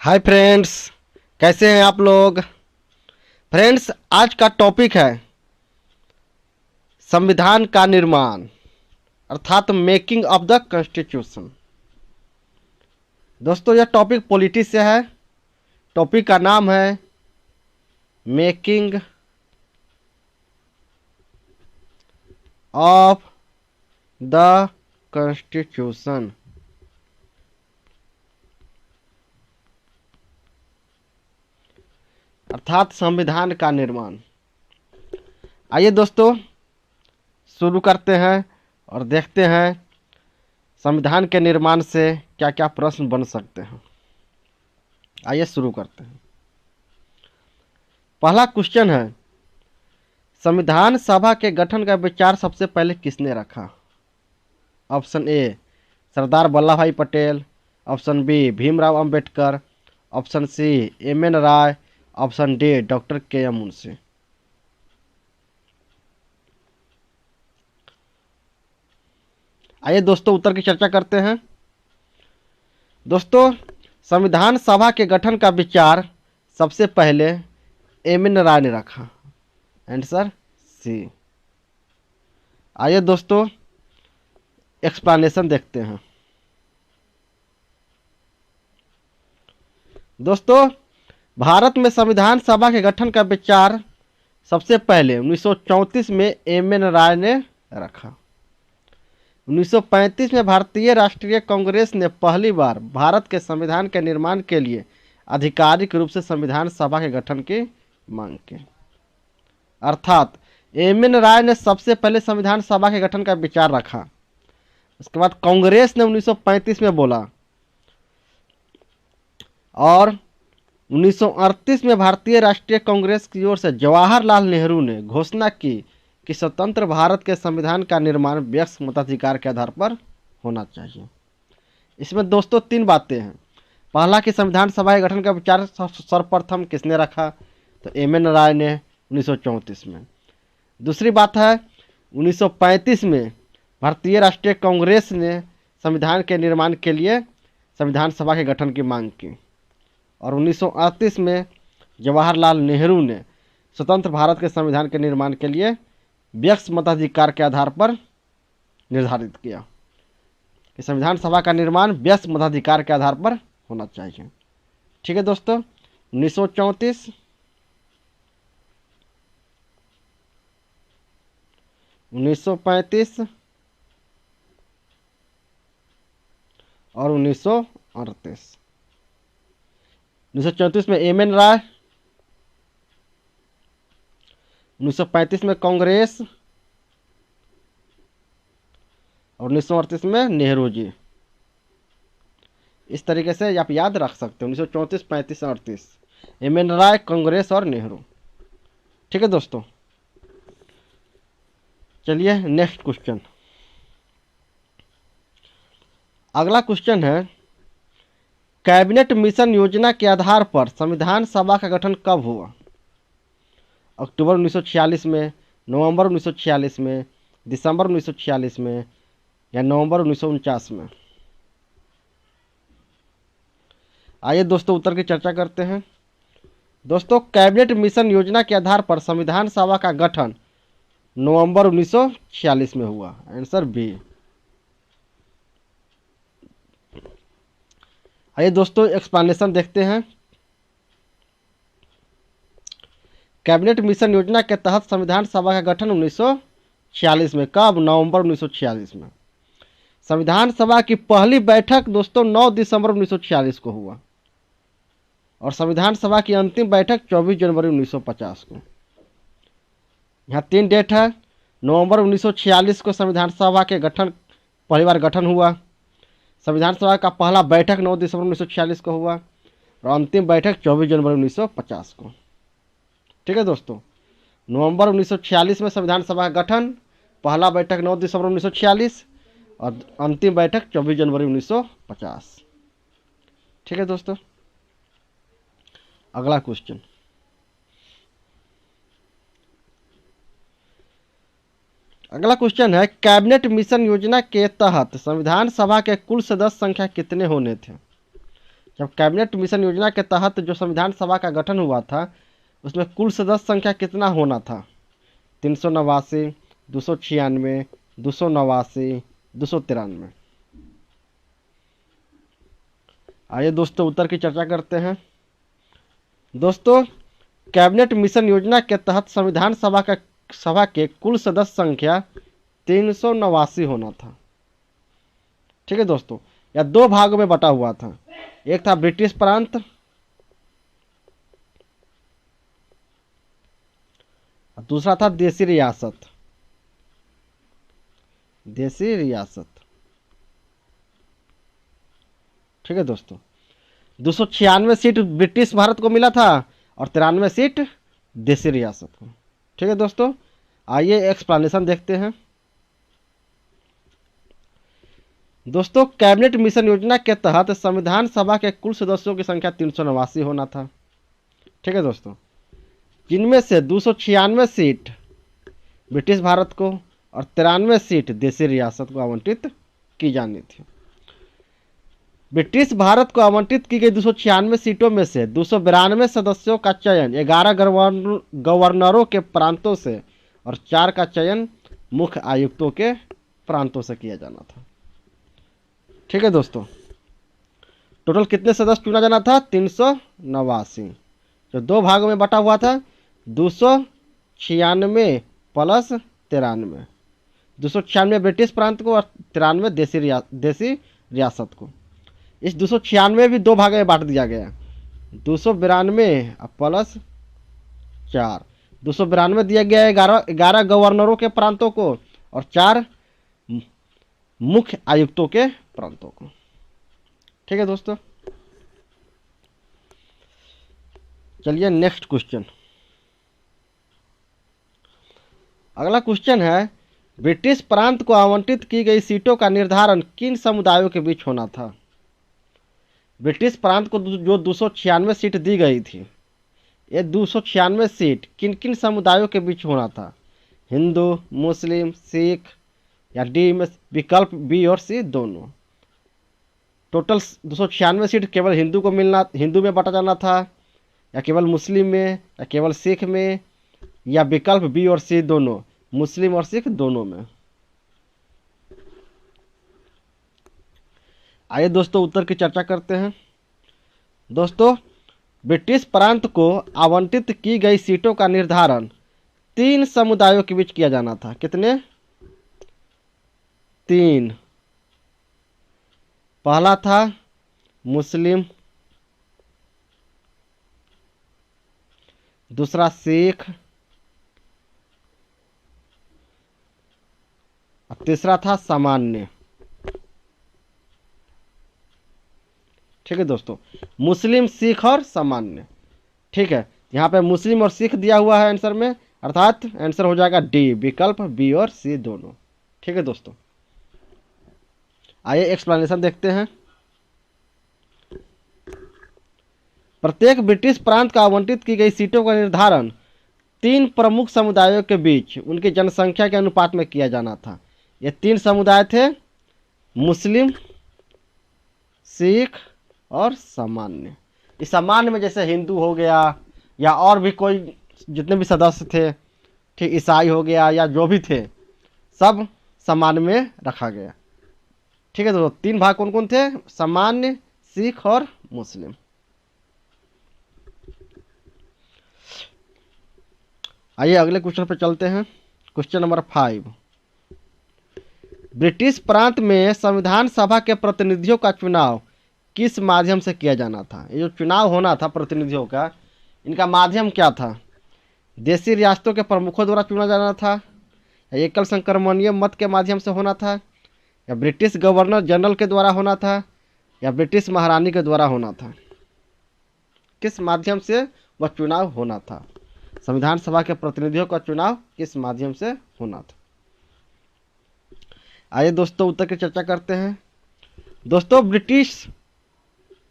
Hi friends, कैसे हैं आप लोग। फ्रेंड्स, आज का टॉपिक है संविधान का निर्माण अर्थात मेकिंग ऑफ द कॉन्स्टिट्यूशन। दोस्तों, यह टॉपिक पॉलिटिक्स से है। टॉपिक का नाम है मेकिंग ऑफ द कॉन्स्टिट्यूशन। अर्थात संविधान का निर्माण। आइए दोस्तों, शुरू करते हैं और देखते हैं संविधान के निर्माण से क्या क्या प्रश्न बन सकते हैं। आइए शुरू करते हैं। पहला क्वेश्चन है, संविधान सभा के गठन का विचार सबसे पहले किसने रखा। Option A Sardar Vallabh Bhai Patel, option B Bhimrao Ambedkar, option C MN. Roy, option D doctor KM. Munshi. आइए दोस्तों, उत्तर की चर्चा करते हैं। दोस्तों, संविधान सभा के गठन का विचार सबसे पहले एम.एन. राय ने रखा। Answer C. आइए दोस्तों, एक्सप्लेनेशन देखते हैं। दोस्तों, भारत में संविधान सभा के गठन का विचार सबसे पहले 1934 में एम.एन. राय ने रखा। 1935 में भारतीय राष्ट्रीय कांग्रेस ने पहली बार भारत के संविधान के निर्माण के लिए आधिकारिक रूप से संविधान सभा के गठन की मांग की। अर्थात एम.एन. राय ने सबसे पहले संविधान सभा के गठन का विचार रखा। उसके बाद कांग्रेस ने 1935 में बोला और 1938 में भारतीय राष्ट्रीय कांग्रेस की ओर से जवाहरलाल नेहरू ने घोषणा की कि स्वतंत्र भारत के संविधान का निर्माण व्यक्ति मताधिकार के आधार पर होना चाहिए। इसमें दोस्तों तीन बातें हैं। पहला कि संविधान सभा के गठन का विचार सर्वप्रथम किसने रखा, तो एम.एन. राय ने 1934 में। दूसरी बात है 1935 में भारतीय राष्ट्रीय कांग्रेस ने संविधान के निर्माण के लिए संविधान सभा के गठन की मांग की और 1938 में जवाहरलाल नेहरू ने स्वतंत्र भारत के संविधान के निर्माण के लिए व्यक्ति मताधिकार के आधार पर निर्धारित किया कि संविधान सभा का निर्माण व्यक्ति मताधिकार के आधार पर होना चाहिए। ठीक है दोस्तों, 1934, 1935 और 1938। 1934 में एम.एन. राय, 1935 में कांग्रेस और 1938 में नेहरू जी। इस तरीके से आप याद रख सकते हो 1934, 35, 38, एम.एन. राय, कांग्रेस और नेहरू। ठीक है दोस्तों, चलिए नेक्स्ट क्वेश्चन। अगला क्वेश्चन है, कैबिनेट मिशन योजना के आधार पर संविधान सभा का गठन कब हुआ। अक्टूबर 1946 में, नवंबर 1946 में, दिसंबर 1946 में या नवंबर 1949 में। आइए दोस्तों, उत्तर की चर्चा करते हैं। दोस्तों, कैबिनेट मिशन योजना के आधार पर संविधान सभा का गठन नवंबर 1946 में हुआ। Answer B. आइए दोस्तों, एक्सप्लेनेशन देखते हैं। कैबिनेट मिशन योजना के तहत संविधान सभा का गठन 1946 में। कब? नवंबर 1946 में। संविधान सभा की पहली बैठक दोस्तों 9 दिसंबर 1946 को हुआ और संविधान सभा की अंतिम बैठक 24 जनवरी 1950 को। यहाँ तीन डेट है। नवंबर 1946 को संविधान सभा के गठन पहली बार गठन हुआ। संविधान सभा का पहला बैठक 9 दिसंबर 1946 को हुआ और अंतिम बैठक 24 जनवरी 1950 को। ठीक है दोस्तों, नवंबर 1946 में संविधान सभा का गठन, पहला बैठक 9 दिसंबर 1946 और अंतिम बैठक 24 जनवरी 1950। ठीक है दोस्तों, अगला क्वेश्चन। अगला क्वेश्चन है, कैबिनेट मिशन योजना के तहत संविधान सभा के कुल सदस्य संख्या कितने होने थे। जब कैबिनेट मिशन योजना के तहत जो संविधान सभा का गठन हुआ था उसमें कुल सदस्य संख्या कितना होना था? 389, 296, 289, 293। आइए दोस्तों उत्तर की चर्चा करते हैं। दोस्तों कैबिनेट मिशन योजना के तहत संविधान सभा के कुल सदस्य संख्या 389 होना था। ठीक है दोस्तों, यह दो भागों में बटा हुआ था। एक था ब्रिटिश प्रांत और दूसरा था देसी रियासत। देसी रियासत। ठीक है दोस्तों, 296 सीट ब्रिटिश भारत को मिला था और 93 सीट देसी रियासत को। ठीक है दोस्तों, आइए एक्सप्लेनेशन देखते हैं। दोस्तों कैबिनेट मिशन योजना के तहत संविधान सभा के कुल सदस्यों की संख्या 389 होना था। ठीक है दोस्तों, जिनमें से 296 सीट ब्रिटिश भारत को और 93 सीट देसी रियासत को आवंटित की जानी थी। ब्रिटिश भारत को आवंटित की गई 296 सीटों में से 292 सदस्यों का चयन 11 गवर्नरों के प्रांतों से और 4 का चयन मुख्य आयुक्तों के प्रांतों से किया जाना था। ठीक है दोस्तों, टोटल कितने सदस्य चुना जाना था? 389, जो दो भागों में बटा हुआ था। 296 प्लस 93, 296 ब्रिटिश प्रांत को और 93 देसी रियासत को। इस 296 भी दो भागों में बांट दिया गया। 292 प्लस 4, 292 दिया गया है 11 गवर्नरों के प्रांतों को और 4 मुख्य आयुक्तों के प्रांतों को। ठीक है दोस्तों, चलिए नेक्स्ट क्वेश्चन। अगला क्वेश्चन है, ब्रिटिश प्रांत को आवंटित की गई सीटों का निर्धारण किन समुदायों के बीच होना था? ब्रिटिश प्रांत को जो 296 सीट दी गई थी, ये 296 सीट किन किन समुदायों के बीच होना था? हिंदू, मुस्लिम, सिख या डी में विकल्प बी और सी दोनों। टोटल 296 सीट केवल हिंदू में बांटा जाना था या केवल मुस्लिम में या केवल सिख में या विकल्प बी और सी दोनों, मुस्लिम और सिख दोनों में। आइए दोस्तों उत्तर की चर्चा करते हैं। दोस्तों ब्रिटिश प्रांत को आवंटित की गई सीटों का निर्धारण 3 समुदायों के बीच किया जाना था। कितने? 3। पहला था मुस्लिम, दूसरा सिख और तीसरा था सामान्य। ठीक है दोस्तों, मुस्लिम, सिख और सामान्य। ठीक है, यहाँ पे मुस्लिम और सिख दिया हुआ है आंसर में, अर्थात आंसर हो जाएगा डी, विकल्प बी और सी दोनों। ठीक है दोस्तों, आइए एक्सप्लेनेशन देखते हैं। प्रत्येक ब्रिटिश प्रांत को आवंटित की गई सीटों का निर्धारण 3 प्रमुख समुदायों के बीच उनकी जनसंख्या के अनुपात में किया जाना था। ये 3 समुदाय थे, मुस्लिम, सिख और सामान्य। इस सामान्य में जैसे हिंदू हो गया या और भी कोई जितने भी सदस्य थे, ठीक, ईसाई हो गया या जो भी थे, सब सामान्य में रखा गया। ठीक है, तो 3 भाग कौन कौन थे? सामान्य, सिख और मुस्लिम। आइए अगले क्वेश्चन पर चलते हैं। Question number 5। ब्रिटिश प्रांत में संविधान सभा के प्रतिनिधियों का चुनाव किस माध्यम से किया जाना था? ये जो चुनाव होना था प्रतिनिधियों का, इनका माध्यम क्या था? देशी रियासतों के प्रमुखों द्वारा चुना जाना था या एकल संक्रमणीय मत के माध्यम से होना था या ब्रिटिश गवर्नर जनरल के द्वारा होना था या ब्रिटिश महारानी के द्वारा होना था? किस माध्यम से वह चुनाव होना था? संविधान सभा के प्रतिनिधियों का चुनाव किस माध्यम से होना था? आइए दोस्तों उत्तर की चर्चा करते हैं। दोस्तों ब्रिटिश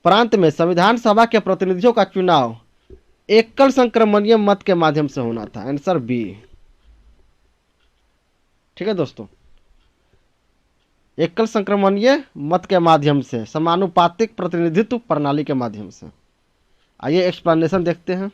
प्रांत में संविधान सभा के प्रतिनिधियों का चुनाव एकल संक्रमणीय मत के माध्यम से होना था। Answer B. ठीक है दोस्तों, एकल संक्रमणीय मत के माध्यम से, समानुपातिक प्रतिनिधित्व प्रणाली के माध्यम से। आइए एक्सप्लेनेशन देखते हैं।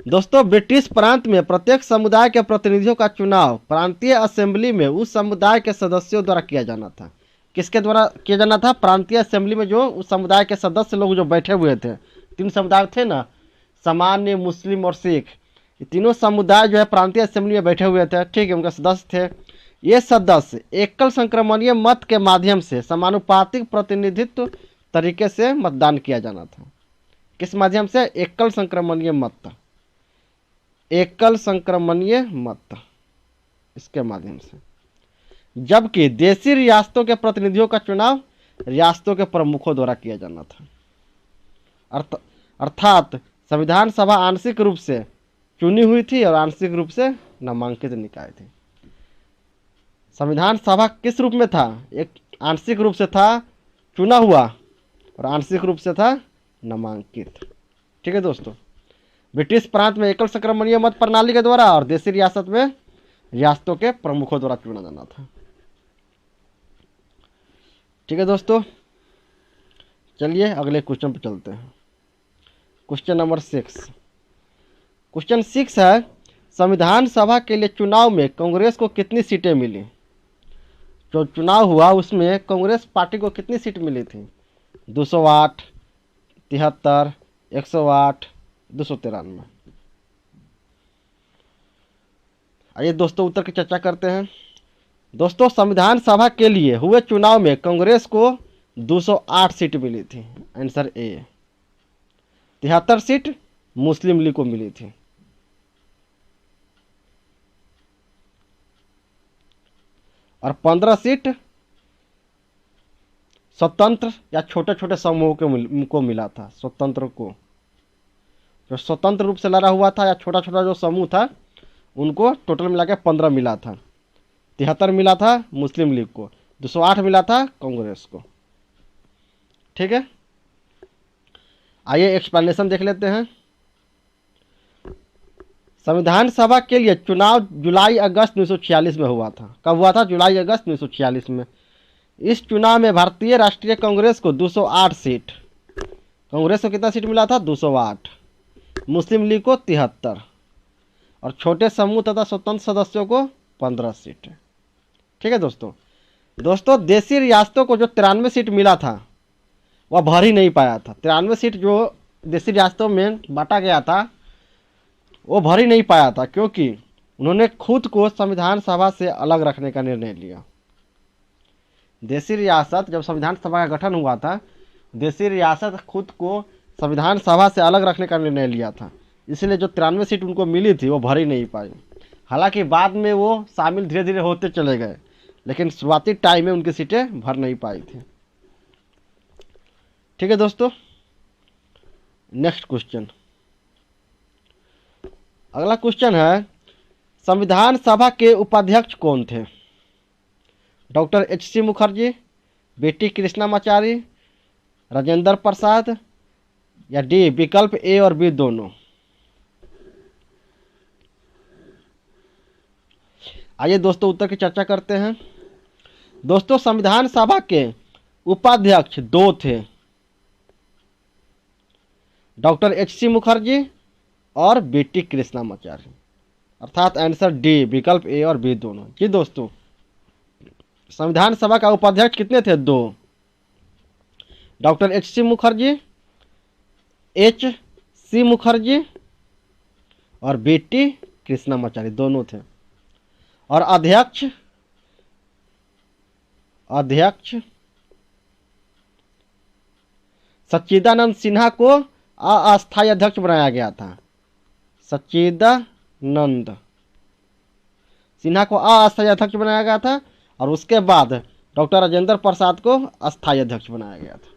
दोस्तों, ब्रिटिश प्रांत में प्रत्येक समुदाय के प्रतिनिधियों का चुनाव प्रांतीय असेंबली में उस समुदाय के सदस्यों द्वारा किया जाना था। किसके द्वारा किया जाना था? प्रांतीय असेंबली में जो उस समुदाय के सदस्य लोग जो बैठे हुए थे, तीन समुदाय थे ना, सामान्य, मुस्लिम और सिख, ये तीनों समुदाय जो है प्रांतीय असेंबली में बैठे हुए थे, ठीक है, उनके सदस्य थे। ये सदस्य एकल संक्रमणीय मत के माध्यम से समानुपातिक प्रतिनिधित्व तरीके से मतदान किया जाना था। किस माध्यम से? एकल संक्रमणीय मत, एकल संक्रमणीय मत, इसके माध्यम से। जबकि देशी रियासतों के प्रतिनिधियों का चुनाव रियासतों के प्रमुखों द्वारा किया जाना था। अर्थात संविधान सभा आंशिक रूप से चुनी हुई थी और आंशिक रूप से नामांकित निकाय थी। संविधान सभा किस रूप में था? एक आंशिक रूप से था चुना हुआ और आंशिक रूप से था नामांकित। ठीक है दोस्तों, ब्रिटिश प्रांत में एकल संक्रमणीय मत प्रणाली के द्वारा और देशी रियासत में रियासतों के प्रमुखों द्वारा चुना जाना था। ठीक है दोस्तों, चलिए अगले क्वेश्चन पर चलते हैं। Question number 6। क्वेश्चन 6 है, संविधान सभा के लिए चुनाव में कांग्रेस को कितनी सीटें मिली? जो चुनाव हुआ उसमें कांग्रेस पार्टी को कितनी सीट मिली थी? 208, 73, 108, 293। आइए दोस्तों उत्तर की चर्चा करते हैं। दोस्तों, संविधान सभा के लिए हुए चुनाव में कांग्रेस को 208 सीट मिली थी, answer A. 73 seat Muslim league को मिली थी। और 15 सीट स्वतंत्र या छोटे छोटे समूह को मिला था। स्वतंत्र को, जो स्वतंत्र रूप से लड़ा हुआ था या छोटा छोटा जो समूह था, उनको टोटल मिला के 15 मिला था। 73 मिला था मुस्लिम लीग को, 208 मिला था कांग्रेस को। ठीक है, आइए एक्सप्लेनेशन देख लेते हैं। संविधान सभा के लिए चुनाव जुलाई अगस्त 1946 में हुआ था। कब हुआ था? जुलाई अगस्त 1946 में। इस चुनाव में भारतीय राष्ट्रीय कांग्रेस को 208 सीट, कांग्रेस को कितना सीट मिला था? 208, मुस्लिम लीग को 73 और छोटे समूह तथा स्वतंत्र सदस्यों को 15 सीट। ठीक है दोस्तों, देशी रियासतों को जो 93 सीट मिला था वह भर ही नहीं पाया था। 93 सीट जो देशी रियासतों में बांटा गया था वो भर ही नहीं पाया था, क्योंकि उन्होंने खुद को संविधान सभा से अलग रखने का निर्णय लिया। देशी रियासत, जब संविधान सभा का गठन हुआ था, देशी रियासत खुद को संविधान सभा से अलग रखने का निर्णय लिया था, इसलिए जो 93 सीट उनको मिली थी वो भर ही नहीं पाई। हालांकि बाद में वो शामिल धीरे धीरे होते चले गए, लेकिन शुरुआती टाइम में उनकी सीटें भर नहीं पाई थी। ठीक है दोस्तों, नेक्स्ट क्वेश्चन। अगला क्वेश्चन है, संविधान सभा के उपाध्यक्ष कौन थे? Doctor H.C. मुखर्जी, बेटी कृष्णामाचारी, राजेंद्र प्रसाद या डी विकल्प ए और बी दोनों? आइए दोस्तों उत्तर की चर्चा करते हैं। दोस्तों, संविधान सभा के उपाध्यक्ष दो थे, डॉक्टर H.C. मुखर्जी और बेटी कृष्णामाचारी, अर्थात आंसर डी विकल्प ए और बी दोनों। जी दोस्तों, संविधान सभा का उपाध्यक्ष कितने थे? दो, doctor H.C. Mukherjee, H.C. Mukherjee और बेटी कृष्णामाचारी दोनों थे। और अध्यक्ष सच्चिदानंद सिन्हा को अस्थायी अध्यक्ष बनाया गया था। सच्चिदानंद सिन्हा को अस्थायी अध्यक्ष बनाया गया था और उसके बाद डॉक्टर राजेंद्र प्रसाद को अस्थायी अध्यक्ष बनाया गया था।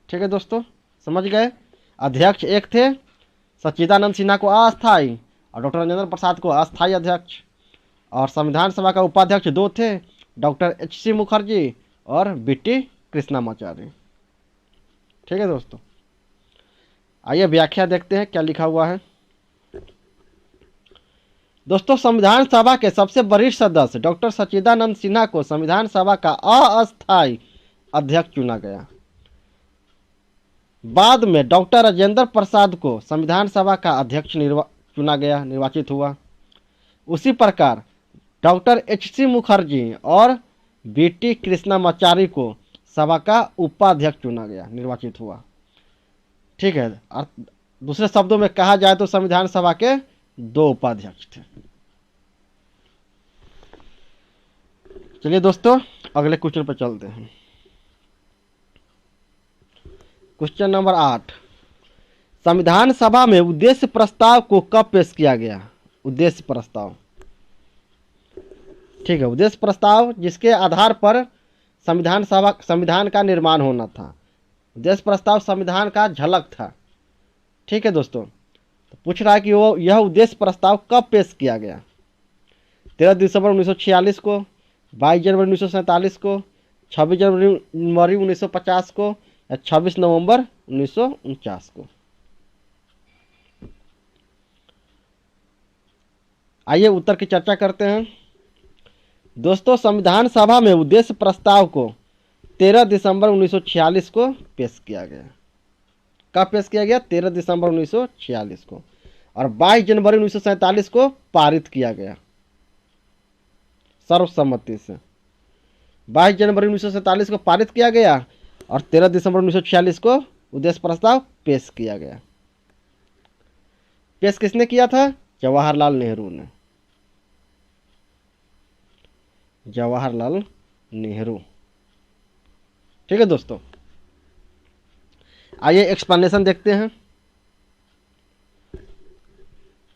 ठीक है दोस्तों, समझ गए? अध्यक्ष एक थे, सच्चिदानंद सिन्हा को अस्थायी और डॉक्टर राजेंद्र प्रसाद को अस्थायी अध्यक्ष। और संविधान सभा का उपाध्यक्ष दो थे, डॉक्टर H.C. मुखर्जी और बेटी कृष्णामाचारी। ठीक है दोस्तों, आइए व्याख्या देखते हैं क्या लिखा हुआ है। दोस्तों, संविधान सभा के सबसे वरिष्ठ सदस्य डॉक्टर सच्चिदानंद सिन्हा को संविधान सभा का अस्थायी अध्यक्ष चुना गया। बाद में डॉक्टर राजेंद्र प्रसाद को संविधान सभा का अध्यक्ष चुना गया, निर्वाचित हुआ। उसी प्रकार डॉक्टर एच.सी. मुखर्जी और बी.टी. कृष्णामाचारी को सभा का उपाध्यक्ष चुना गया, निर्वाचित हुआ। ठीक है, और दूसरे शब्दों में कहा जाए तो संविधान सभा के 2 उपाध्यक्ष थे। चलिए दोस्तों, अगले क्वेश्चन पर चलते हैं। क्वेश्चन नंबर 8, संविधान सभा में उद्देश्य प्रस्ताव को कब पेश किया गया? उद्देश्य प्रस्ताव, ठीक है, उद्देश्य प्रस्ताव जिसके आधार पर संविधान का निर्माण होना था। उद्देश्य प्रस्ताव संविधान का झलक था। ठीक है दोस्तों, तो पूछ रहा है कि यह उद्देश्य प्रस्ताव कब पेश किया गया? 13 दिसंबर 1946 को, 22 जनवरी 1947 को, 26 जनवरी 1950 को या 26 नवंबर 1949 को? आइए उत्तर की चर्चा करते हैं। दोस्तों, संविधान सभा में उद्देश्य प्रस्ताव को 13 दिसंबर 1946 को पेश किया गया। कब पेश किया गया? 13 दिसंबर 1946 को। और 22 जनवरी 1947 को पारित किया गया सर्वसम्मति से। 22 जनवरी 1947 को पारित किया गया और 13 दिसंबर 1946 को उद्देश्य प्रस्ताव पेश किया गया। पेश किसने किया था? जवाहरलाल नेहरू ने। जवाहरलाल नेहरू। ठीक है दोस्तों, आइए एक्सप्लेनेशन देखते हैं।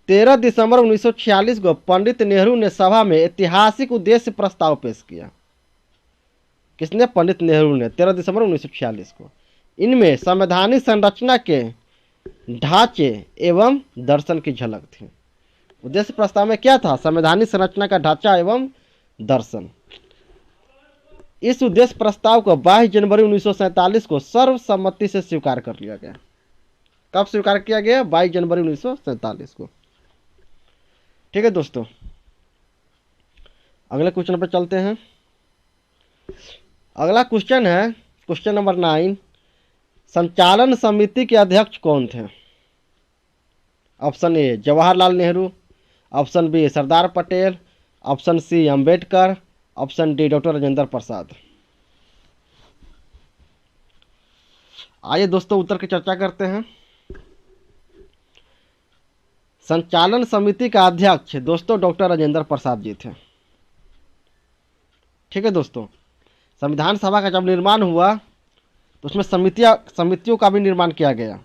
13 दिसंबर 1946 को पंडित नेहरू ने सभा में ऐतिहासिक उद्देश्य प्रस्ताव पेश किया। किसने? पंडित नेहरू ने, 13 दिसंबर 1946 को। इनमें संवैधानिक संरचना के ढांचे एवं दर्शन की झलक थी। उद्देश्य प्रस्ताव में क्या था? संवैधानिक संरचना का ढांचा एवं दर्शन। इस उद्देश्य प्रस्ताव को 22 जनवरी 1947 को सर्वसम्मति से स्वीकार कर लिया गया। कब स्वीकार किया गया? 22 जनवरी 1947 को। ठीक है दोस्तों, अगले क्वेश्चन पर चलते हैं। अगला क्वेश्चन है क्वेश्चन नंबर 9, संचालन समिति के अध्यक्ष कौन थे? Option A Jawaharlal Nehru, option B Sardar Patel, option C Ambedkar, option D doctor Rajendra Prasad. आइए दोस्तों उत्तर की चर्चा करते हैं। संचालन समिति का अध्यक्ष दोस्तों डॉक्टर राजेंद्र प्रसाद जी थे। ठीक है दोस्तों, संविधान सभा का जब निर्माण हुआ तो उसमें समितियों का भी निर्माण किया गया।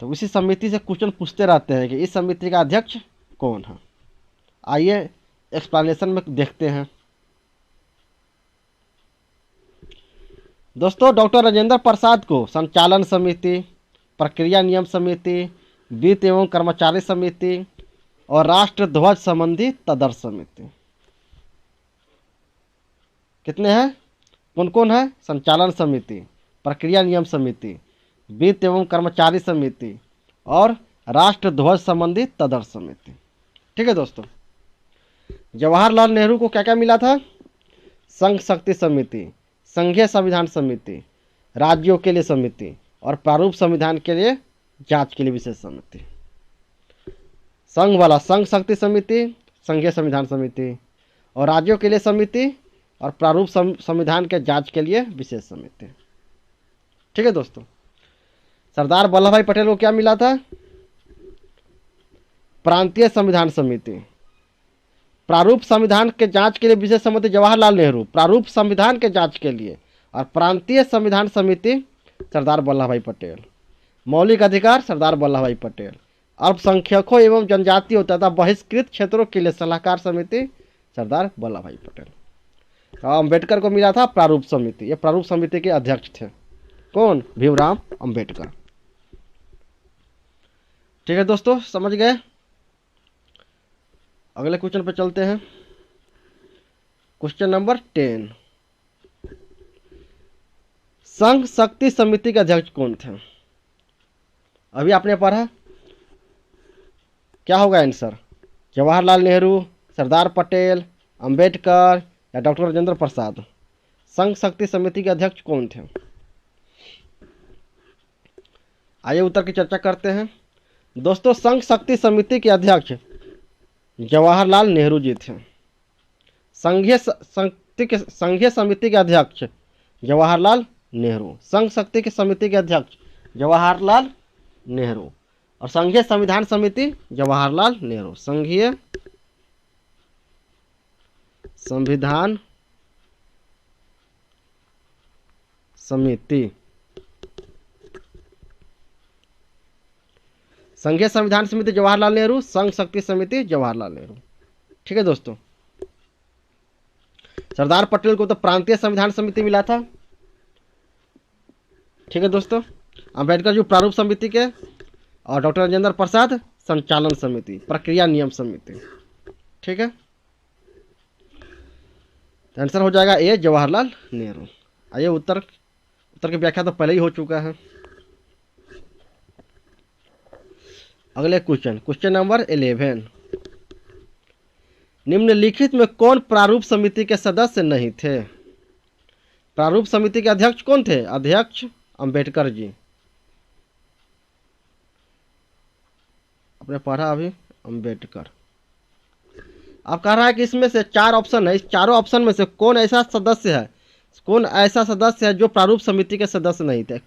तो उसी समिति से क्वेश्चन पूछते रहते हैं कि इस समिति का अध्यक्ष कौन है। आइए एक्सप्लेनेशन में देखते हैं। दोस्तों, डॉक्टर राजेंद्र प्रसाद को संचालन समिति, प्रक्रिया नियम समिति, वित्त एवं कर्मचारी समिति और राष्ट्र ध्वज संबंधी तदर्थ समिति, कितने हैं? कौन कौन है? संचालन समिति, प्रक्रिया नियम समिति, वित्त एवं कर्मचारी समिति और राष्ट्र ध्वज संबंधी तदर्थ समिति। ठीक है दोस्तों, जवाहरलाल नेहरू को क्या क्या मिला था? संघ शक्ति समिति, संघीय संविधान समिति, राज्यों के लिए समिति और प्रारूप संविधान के लिए जांच के लिए विशेष समिति। संघ वाला संघ शक्ति समिति, संघीय संविधान समिति और राज्यों के लिए समिति और प्रारूप संविधान के जांच के लिए विशेष समिति। ठीक है दोस्तों, सरदार वल्लभ भाई पटेल को क्या मिला था? प्रांतीय संविधान समिति, प्रारूप संविधान के जांच के लिए विशेष समिति जवाहरलाल नेहरू, प्रारूप संविधान के जांच के लिए, और प्रांतीय संविधान समिति सरदार वल्लभ भाई पटेल, मौलिक अधिकार सरदार वल्लभ भाई पटेल, अल्पसंख्यकों एवं जनजातियों तथा बहिष्कृत क्षेत्रों के लिए सलाहकार समिति सरदार वल्लभ भाई पटेल। अम्बेडकर को मिला था प्रारूप समिति। ये प्रारूप समिति के अध्यक्ष थे। कौन? भीमराव अम्बेडकर। ठीक है दोस्तों, समझ गए। अगले क्वेश्चन पर चलते हैं। क्वेश्चन नंबर 10, संघ शक्ति समिति के अध्यक्ष कौन थे? अभी आपने पढ़ा, क्या होगा आंसर? जवाहरलाल नेहरू, सरदार पटेल, अंबेडकर या डॉक्टर राजेंद्र प्रसाद? संघ शक्ति समिति के अध्यक्ष कौन थे? आइए उत्तर की चर्चा करते हैं। दोस्तों, संघ शक्ति समिति के अध्यक्ष जवाहरलाल नेहरू जी थे। संघीय समिति के अध्यक्ष जवाहरलाल नेहरू। संघ शक्ति की समिति के अध्यक्ष जवाहरलाल नेहरू और संघीय संविधान समिति जवाहरलाल नेहरू। संघीय संविधान समिति, संघीय संविधान समिति जवाहरलाल नेहरू, संघ शक्ति समिति जवाहरलाल नेहरू। ठीक है दोस्तों। सरदार पटेल को तो प्रांतीय संविधान समिति मिला था। ठीक है दोस्तों। अंबेडकर जी प्रारूप समिति के और डॉक्टर राजेंद्र प्रसाद संचालन समिति, प्रक्रिया नियम समिति। ठीक है, तो आंसर हो जाएगा ए, जवाहरलाल नेहरू। आइए उत्तर की व्याख्या तो पहले ही हो चुका है। अगले क्वेश्चन नंबर 11। निम्नलिखित में कौन प्रारूप समिति के सदस्य नहीं थे? प्रारूप समिति के अध्यक्ष कौन थे? अध्यक्ष अंबेडकर जी। आपने पढ़ा अभी, अंबेडकर। अब कह रहा है कि इसमें से 4 ऑप्शन है, इस चारों ऑप्शन में से कौन ऐसा सदस्य है जो प्रारूप समिति के सदस्य नहीं थे?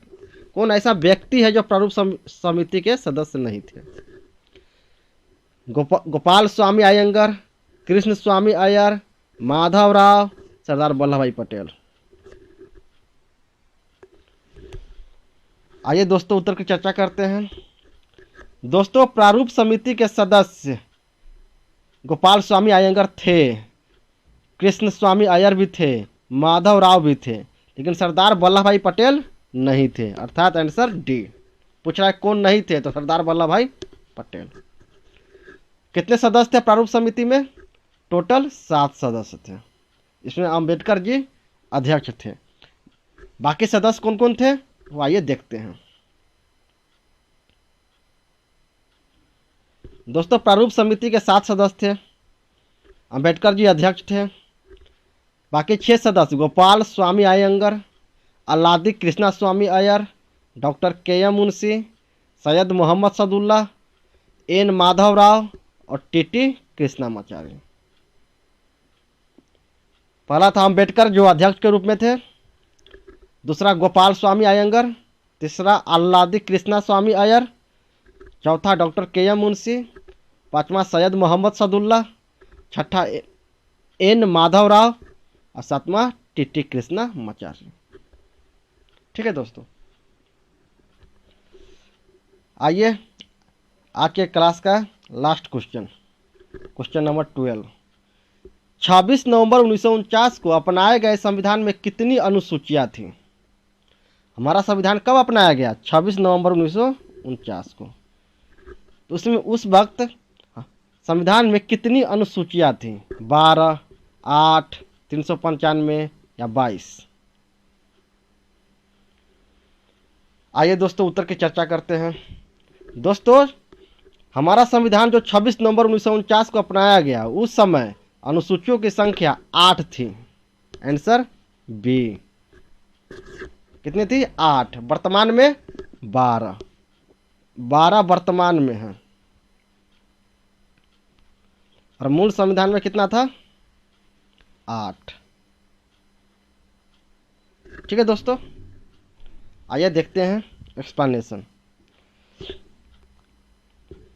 कौन ऐसा व्यक्ति है जो प्रारूप समिति के सदस्य नहीं थे? गोपाल स्वामी अयंगर, कृष्ण स्वामी अय्यर, माधवराव, सरदार वल्लभ भाई पटेल। आइए दोस्तों उत्तर की चर्चा करते हैं। दोस्तों, प्रारूप समिति के सदस्य गोपाल स्वामी अयंगर थे, कृष्ण स्वामी अय्यर भी थे, माधवराव भी थे, लेकिन सरदार वल्लभ भाई पटेल नहीं थे। अर्थात आंसर डी। पूछ रहा है कौन नहीं थे, तो सरदार वल्लभ भाई पटेल। कितने सदस्य थे प्रारूप समिति में? टोटल 7 सदस्य थे। इसमें अंबेडकर जी अध्यक्ष थे। बाकी सदस्य कौन कौन थे वो आइए देखते हैं। दोस्तों, प्रारूप समिति के 7 सदस्य थे। अंबेडकर जी अध्यक्ष थे। बाकी 6 सदस्य Gopal Swami Ayyangar, Alladi Krishna Swami Iyer, doctor KM. Munshi, Syed Mohammad Saadulla, N Madhavrao और टी.टी. कृष्णामाचार्य। पहला था अंबेडकर जो अध्यक्ष के रूप में थे, दूसरा गोपाल स्वामी अयंगर, तीसरा अल्लादी कृष्णा स्वामी अय्यर, चौथा डॉक्टर के.एम. मुंशी, पांचवा सैयद मोहम्मद सदुल्ला, छठा एन माधवराव और सातवां टी.टी. कृष्णामाचार्य। ठीक है दोस्तों। आइए आज के क्लास का लास्ट क्वेश्चन नंबर 12। 26 नवंबर 1949 को अपनाए गए संविधान में कितनी अनुसूचियां थी? हमारा संविधान कब अपनाया गया? 26 नवंबर 1949 को। तो उसमें उस वक्त संविधान में कितनी अनुसूचियां थी? 12, 8, 395 या 22? आइए दोस्तों उत्तर की चर्चा करते हैं। दोस्तों, हमारा संविधान जो 26 नवंबर 1949 को अपनाया गया, उस समय अनुसूचियों की संख्या 8 थी। Answer B. कितनी थी? 8। वर्तमान में 12 वर्तमान में है। और मूल संविधान में कितना था? 8। ठीक है दोस्तों। आइए देखते हैं एक्सप्लेनेशन।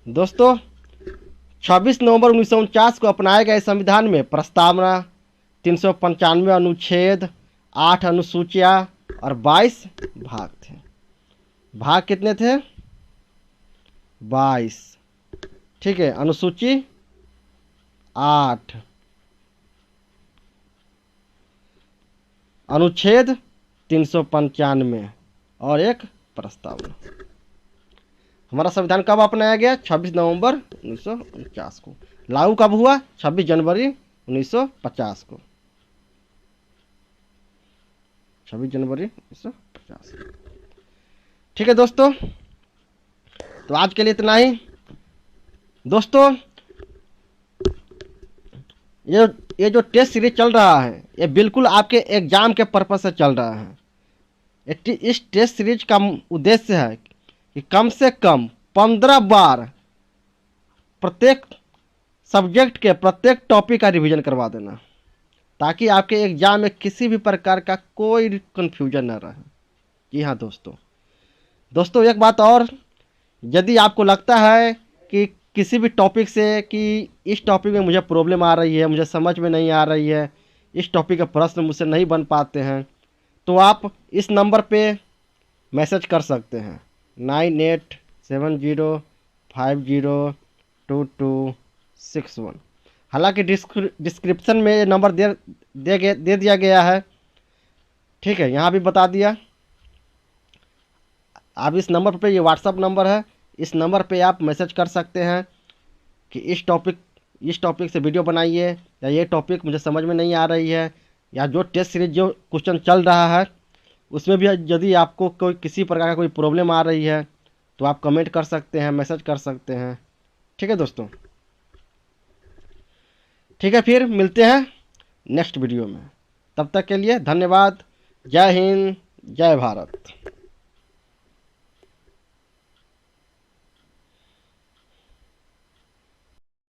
दोस्तों, 26 नवंबर 1949 को अपनाए गए संविधान में प्रस्तावना, 395 अनुच्छेद, 8 अनुसूचियां और 22 भाग थे। भाग कितने थे? 22। ठीक है। अनुसूची 8, अनुच्छेद 395 और एक प्रस्तावना। हमारा संविधान कब अपनाया गया? 26 नवंबर 1949 को। लागू कब हुआ? 26 जनवरी 1950 को। 26 जनवरी 1950। ठीक है दोस्तों, तो आज के लिए इतना ही। दोस्तों, ये जो टेस्ट सीरीज चल रहा है ये बिल्कुल आपके एग्ज़ाम के पर्पज़ से चल रहा है। इस टेस्ट सीरीज का उद्देश्य है कि कम से कम 15 बार प्रत्येक सब्जेक्ट के प्रत्येक टॉपिक का रिवीजन करवा देना, ताकि आपके एग्ज़ाम में किसी भी प्रकार का कोई कन्फ्यूजन न रहे। जी हाँ दोस्तों एक बात और, यदि आपको लगता है कि किसी भी टॉपिक से कि इस टॉपिक में मुझे प्रॉब्लम आ रही है, मुझे समझ में नहीं आ रही है, इस टॉपिक के प्रश्न मुझसे नहीं बन पाते हैं, तो आप इस नंबर पे मैसेज कर सकते हैं 9870502261। हालांकि डिस्क्रिप्शन में ये नंबर दे दिया गया है, ठीक है, यहाँ भी बता दिया। आप इस नंबर पे, ये व्हाट्सअप नंबर है, इस नंबर पे आप मैसेज कर सकते हैं कि इस टॉपिक से वीडियो बनाइए, या ये टॉपिक मुझे समझ में नहीं आ रही है, या जो टेस्ट सीरीज जो क्वेश्चन चल रहा है उसमें भी यदि आपको कोई किसी प्रकार का कोई प्रॉब्लम आ रही है तो आप कमेंट कर सकते हैं, मैसेज कर सकते हैं। ठीक है दोस्तों, ठीक है, फिर मिलते हैं नेक्स्ट वीडियो में। तब तक के लिए धन्यवाद। जय हिंद, जय भारत।